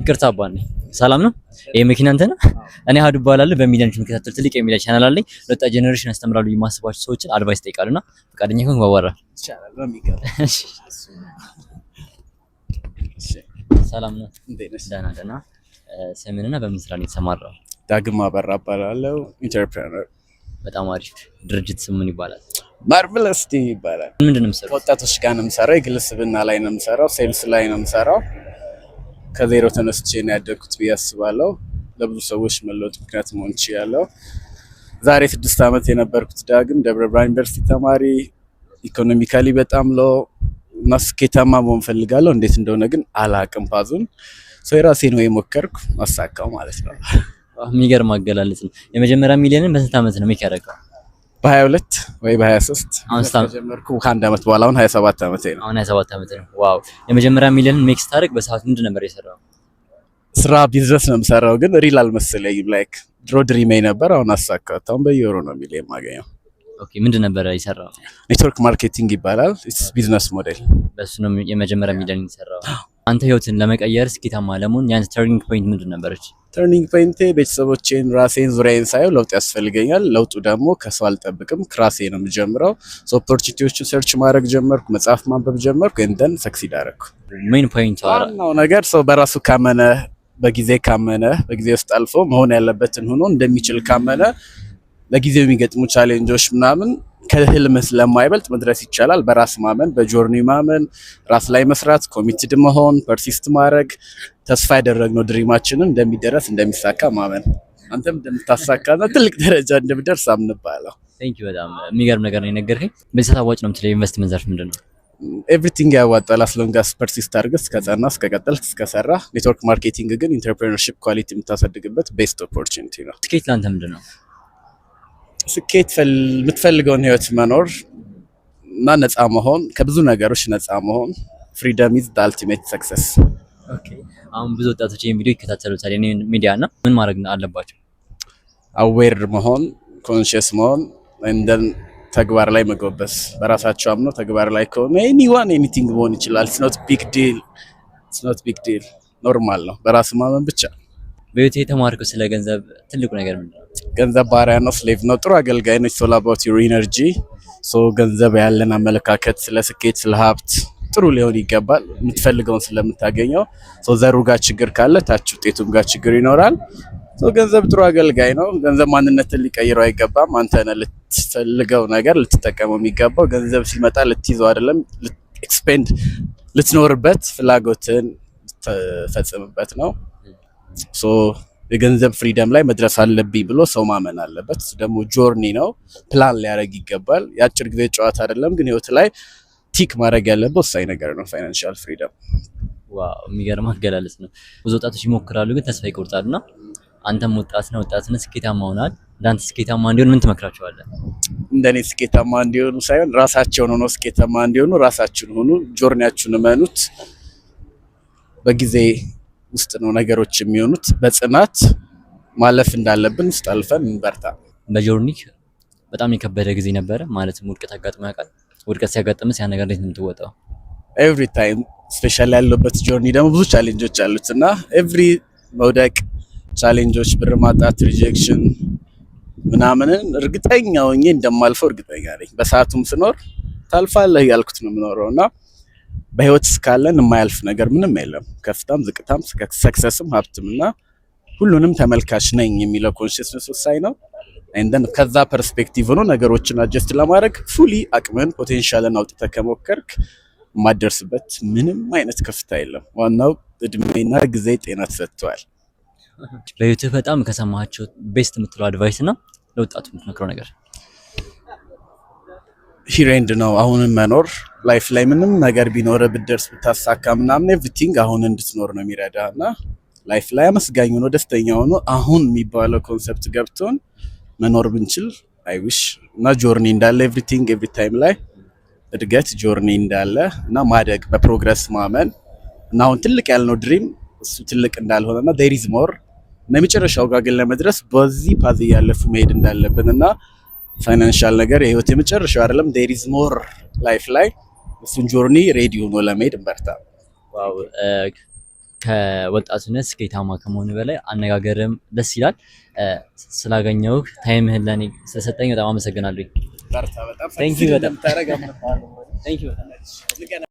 ይቅርታ አባኔ ሰላም ነው። ይሄ መኪና አንተ ነህ? እኔ ሀዱ እባላለሁ። በሚዲያን የምከታተል ትልቅ የሚዲያ ቻናል አለኝ። ለወጣት ጄኔሬሽን ያስተምራሉ የማስባቸው ሰዎችን አድቫይስ ጠይቃሉና ፈቃደኛ ከሆንክ ባወራ ይቻላል። በሚገባ ሰላም ነው። ደህና ደህና። ስምህንና በምን ስራ ነው የተሰማራው? ዳግም አበራ እባላለሁ። ኢንተርፕረነር። በጣም አሪፍ። ድርጅት ስም ምን ይባላል? ማርቨለስ ቲም ይባላል። ምንድን ነው የምትሰራው? ከወጣቶች ጋር ነው የምሰራው። የግል ስብዕና ላይ ነው የምሰራው። ሴልስ ላይ ነው የምሰራው። ከዜሮ ተነስቼ ነው ያደግኩት ብዬ አስባለሁ። ለብዙ ሰዎች መለወጥ ምክንያት መሆን ችያለሁ። ዛሬ 6 ዓመት የነበርኩት ዳግም ደብረ ብርሃን ዩኒቨርሲቲ ተማሪ፣ ኢኮኖሚካሊ በጣም ሎ እና ስኬታማ መሆን ፈልጋለሁ። እንዴት እንደሆነ ግን አላቅም። ፓዙን የራሴን ወይ ሞከርኩ ማሳካው ማለት ነው። የሚገርም አገላለጽ ነው። የመጀመሪያ ሚሊዮንን በስንት ዓመት ነው ሜክ ያደረገው? በ22 ወይ በ23 ጀመርኩ። ከአንድ ዓመት በኋላ አሁን 27 ዓመቴ ነው። አሁን 27 ዓመት ነው። ዋው! የመጀመሪያ ሚሊዮንን ሜክ ስታደርግ በሰዓት ምንድን ነበር የሰራው? ስራ ቢዝነስ ነው የምሰራው፣ ግን ሪል አልመሰለኝም። ላይክ ድሮ ድሪሜ ነበር፣ አሁን አሳካሁት። አሁን በየወሩ ነው ሚሊዮን የማገኘው። ኦኬ፣ ምንድን ነበር የሰራው? ኔትወርክ ማርኬቲንግ ይባላል። ኢትስ ቢዝነስ ሞዴል። በሱ ነው የመጀመሪያ ሚሊዮን የሰራው። አንተ ህይወትን ለመቀየር ስኬታማ ለመሆን ያንተ ተርኒንግ ፖይንት ምንድን ነበረች? ተርኒንግ ፖይንቴ ቤተሰቦቼን፣ ራሴን፣ ዙሪያዬን ሳየው ለውጥ ያስፈልገኛል። ለውጡ ደግሞ ከሰው አልጠብቅም፣ ከራሴ ነው የምጀምረው። ኦፖርቹኒቲዎችን ሰርች ማድረግ ጀመርኩ፣ መጽሐፍ ማንበብ ጀመርኩ። እንደን ሰክሲድ አደረኩ። ሜን ፖይንት ዋናው ነገር ሰው በራሱ ካመነ፣ በጊዜ ካመነ፣ በጊዜ ውስጥ አልፎ መሆን ያለበትን ሆኖ እንደሚችል ካመነ ለጊዜው የሚገጥሙ ቻሌንጆች ምናምን ከህልም ስለማይበልጥ መድረስ ይቻላል። በራስ ማመን፣ በጆርኒ ማመን፣ ራስ ላይ መስራት፣ ኮሚትድ መሆን፣ ፐርሲስት ማድረግ፣ ተስፋ ያደረግነው ድሪማችንን እንደሚደረስ እንደሚሳካ ማመን፣ አንተም እንደምታሳካና ትልቅ ደረጃ እንደምደርስ አምንባለሁ። ቴንክ ዩ። በጣም የሚገርም ነገር ነው የነገርከኝ። በዚህ አዋጭ ነው የምትለው ኢንቨስትመንት ዘርፍ ምንድን ነው? ኤቭሪቲንግ ያዋጣል አስሎንጋስ ፐርሲስት አድርገህ እስከጸና እስከቀጠልክ እስከሰራ። ኔትወርክ ማርኬቲንግ ግን ኢንተርፕረነርሺፕ ኳሊቲ የምታሳድግበት ቤስት ኦፖርቹኒቲ ነው። ስኬት ለአንተ ምንድን ነው? ስኬት የምትፈልገውን ህይወት መኖር እና ነፃ መሆን፣ ከብዙ ነገሮች ነፃ መሆን። ፍሪደም ኢዝ ዘ አልቲሜት ሰክሰስ። ኦኬ፣ አሁን ብዙ ወጣቶች ይሄን ቪዲዮ ይከታተሉታል የኔን ሚዲያ እና ምን ማድረግ አለባቸው? አዌር መሆን፣ ኮንሺየስ መሆን፣ እንደን ተግባር ላይ መጎበስ። በራሳቸው አምነው ተግባር ላይ ከሆነ ኤኒዋን ኤኒቲንግ መሆን ይችላል። ኢትስ ኖት ቢግ ዲል። ኖርማል ነው። በራስ ማመን ብቻ። በህይወቴ የተማርከው ስለ ገንዘብ ትልቁ ነገር ምንድን ነው? ገንዘብ ባሪያ ነው፣ ስሌቭ ነው። ጥሩ አገልጋይ ነው። ኢትስ ኦል አባውት ዩር ኢነርጂ። ገንዘብ ያለን አመለካከት ስለ ስኬት፣ ስለ ሀብት ጥሩ ሊሆን ይገባል። የምትፈልገውን ስለምታገኘው። ዘሩ ጋር ችግር ካለ ታች ውጤቱም ጋር ችግር ይኖራል። ገንዘብ ጥሩ አገልጋይ ነው። ገንዘብ ማንነትን ሊቀይረው አይገባም። አንተ ነህ ልትፈልገው ነገር ልትጠቀመው የሚገባው። ገንዘብ ሲመጣ ልትይዘው አይደለም፣ ኤክስፔንድ ልትኖርበት፣ ፍላጎትን ልትፈጽምበት ነው። የገንዘብ ፍሪደም ላይ መድረስ አለብኝ ብሎ ሰው ማመን አለበት። ደግሞ ጆርኒ ነው፣ ፕላን ሊያደርግ ይገባል። የአጭር ጊዜ ጨዋታ አይደለም፣ ግን ህይወት ላይ ቲክ ማድረግ ያለበት ወሳኝ ነገር ነው። ፋይናንሻል ፍሪደም። ዋው፣ የሚገርም አገላለጽ ነው። ብዙ ወጣቶች ይሞክራሉ፣ ግን ተስፋ ይቆርጣሉና አንተም ወጣትነህ ስኬታማ ሆናል። እንዳንተ ስኬታማ እንዲሆን ምን ትመክራቸዋለህ? እንደኔ ስኬታማ እንዲሆኑ ሳይሆን ራሳቸውን ሆነው ስኬታማ እንዲሆኑ ራሳችሁን ሆኑ። ጆርኒያችሁን እመኑት። በጊዜ ውስጥ ነው ነገሮች የሚሆኑት። በጽናት ማለፍ እንዳለብን ውስጥ አልፈን እንበርታ። በጆርኒ በጣም የከበደ ጊዜ ነበረ ማለት ውድቀት አጋጥሞ ያውቃል? ውድቀት ሲያጋጥምስ ያ ነገር እንዴት ነው የምትወጣው? ኤቭሪ ታይም ስፔሻሊ ያለበት ጆርኒ ደግሞ ብዙ ቻሌንጆች አሉት እና ኤቭሪ መውደቅ፣ ቻሌንጆች፣ ብር ማጣት፣ ሪጀክሽን ምናምንን እርግጠኛ ሆኜ እንደማልፈው እርግጠኛ ነኝ። በሰዓቱም ስኖር ታልፋለህ ያልኩት ነው የምኖረው እና በህይወት እስካለን የማያልፍ ነገር ምንም የለም። ከፍታም ዝቅታም፣ ሰክሰስም ሀብትም እና ሁሉንም ተመልካች ነኝ የሚለው ኮንሽስነስ ወሳኝ ነው። እንደን ከዛ ፐርስፔክቲቭ ሆኖ ነገሮችን አጀስት ለማድረግ ፉሊ አቅምን ፖቴንሻልን አውጥተህ ከሞከርክ የማደርስበት ምንም አይነት ከፍታ የለም። ዋናው እድሜና ጊዜ ጤና ተሰጥቷል። በህይወትህ በጣም ከሰማሃቸው ቤስት የምትለው አድቫይስ እና ለወጣቱ የምትመክረው ነገር? ሂሬንድ ነው። አሁንን መኖር ላይፍ ላይ ምንም ነገር ቢኖር ብደርስ ብታሳካ ምናምን ኤቭሪቲንግ አሁን እንድትኖር ነው የሚረዳ እና ላይፍ ላይ አመስጋኝ ሆኖ ደስተኛ ሆኖ አሁን የሚባለው ኮንሰፕት ገብቶን መኖር ብንችል አይዊሽ እና ጆርኒ እንዳለ ኤቭሪቲንግ ኤቭሪ ታይም ላይ እድገት ጆርኒ እንዳለ እና ማደግ በፕሮግረስ ማመን እና አሁን ትልቅ ያልነው ድሪም እሱ ትልቅ እንዳልሆነና there is more እና የመጨረሻው ጋር ግን ለመድረስ በዚህ ፓዝ እያለፉ መሄድ እንዳለብን እና ፋይናንሻል ነገር የህይወት የመጨረሻው አይደለም there is more ላይፍ ላይ እሱን ጆርኒ ሬዲ ሆኖ ለመሄድ እንበርታ። ዋው ከወጣትነት ስኬታማ ከመሆን በላይ አነጋገርም ደስ ይላል። ስላገኘው ታይምህን ለኔ ስለሰጠኝ በጣም አመሰግናለሁ። በርታ። በጣም Thank you በጣም እንደምታረግ አምናለሁ። Thank you በጣም